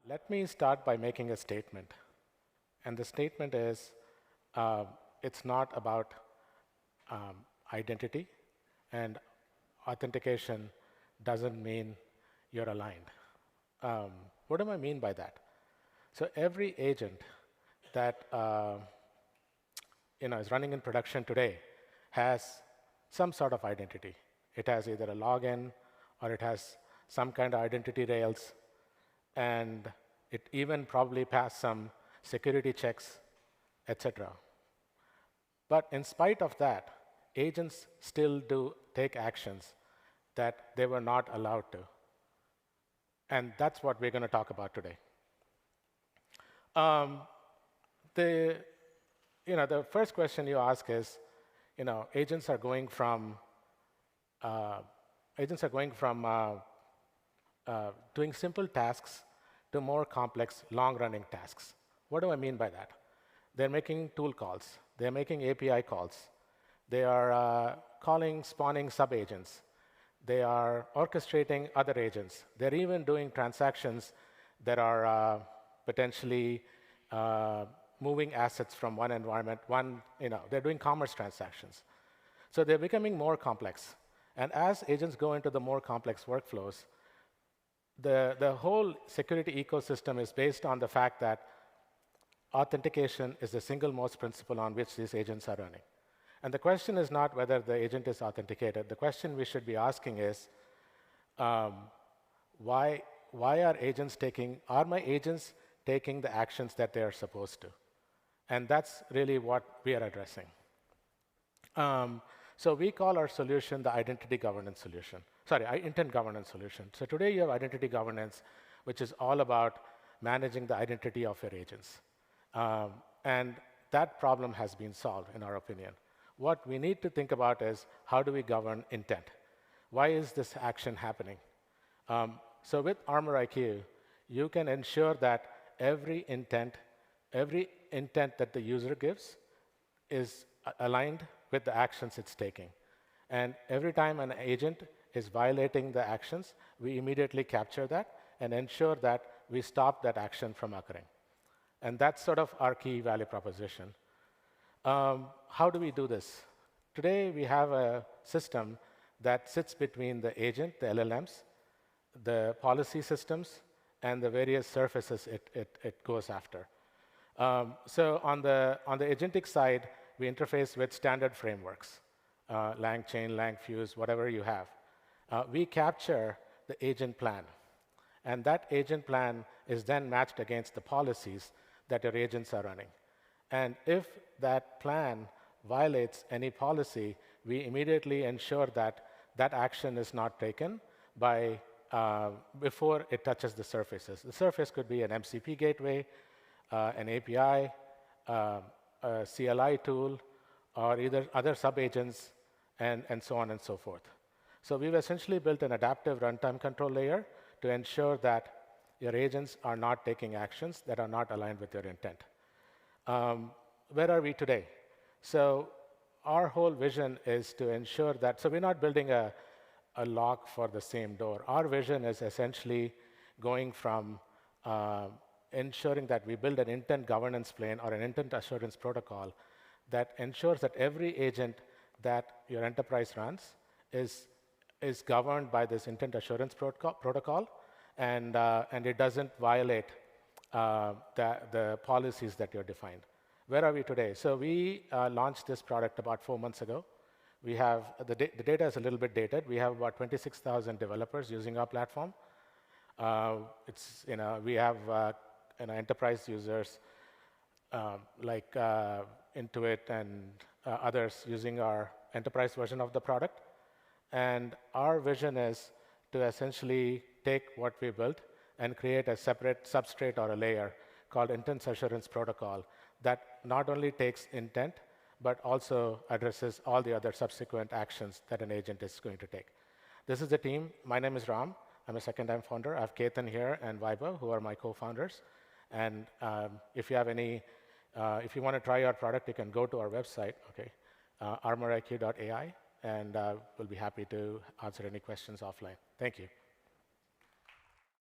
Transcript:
Let me start by making a statement. And the statement is, it's not about identity, and authentication doesn't mean you're aligned. What do I mean by that? So every agent that is running in production today has some sort of identity. It has either a login or it has some kind of identity rails, and it even probably passed some security checks, etc. But in spite of that, agents still do take actions that they were not allowed to. And that's what we're going to talk about today. The first question you ask is, agents are going from doing simple tasks to more complex, long-running tasks. What do I mean by that? They're making tool calls. They're making API calls. They are spawning sub-agents. They are orchestrating other agents. They're even doing transactions that are potentially moving assets from one environment. They're doing commerce transactions. So they're becoming more complex. And as agents go into the more complex workflows, the whole security ecosystem is based on the fact that authentication is the single most principle on which these agents are running. And the question is not whether the agent is authenticated. The question we should be asking is, why are my agents taking the actions that they are supposed to? And that's really what we are addressing. So we call our solution the identity governance solution. Sorry, intent governance solution. So today you have identity governance, which is all about managing the identity of your agents. And that problem has been solved, in our opinion. What we need to think about is, how do we govern intent? Why is this action happening? So with ArmorIQ, you can ensure that every intent that the user gives is aligned with the actions it's taking. And every time an agent is violating the actions, we immediately capture that and ensure that we stop that action from occurring. And that's sort of our key value proposition. How do we do this? Today, we have a system that sits between the agent, the LLMs, the policy systems, and the various surfaces it goes after. So on the agentic side, we interface with standard frameworks, LangChain, LangFuse, whatever you have. We capture the agent plan. And that agent plan is then matched against the policies that your agents are running. And if that plan violates any policy, we immediately ensure that that action is not taken before it touches the surfaces. The surface could be an MCP gateway, an API, a CLI tool, or either other sub-agents, and so on and so forth. So we've essentially built an adaptive runtime control layer to ensure that your agents are not taking actions that are not aligned with your intent. Where are we today? So our whole vision is to ensure that, so we're not building a lock for the same door. Our vision is essentially going from ensuring that we build an intent governance plane or an intent assurance protocol that ensures that every agent that your enterprise runs is governed by this intent assurance protocol, and it doesn't violate the policies that you're defined. Where are we today? So we launched this product about 4 months ago. We have the data is a little bit dated. We have about 26,000 developers using our platform. We have enterprise users like Intuit and others using our enterprise version of the product. And our vision is to essentially take what we built and create a separate substrate or a layer called Intent Assurance Protocol that not only takes intent, but also addresses all the other subsequent actions that an agent is going to take. This is the team. My name is Ram. I'm a second-time founder. I have Ketan here and Vaibhav, who are my co-founders. And if you want to try our product, you can go to our website, armoriq.ai, and we'll be happy to answer any questions offline. Thank you.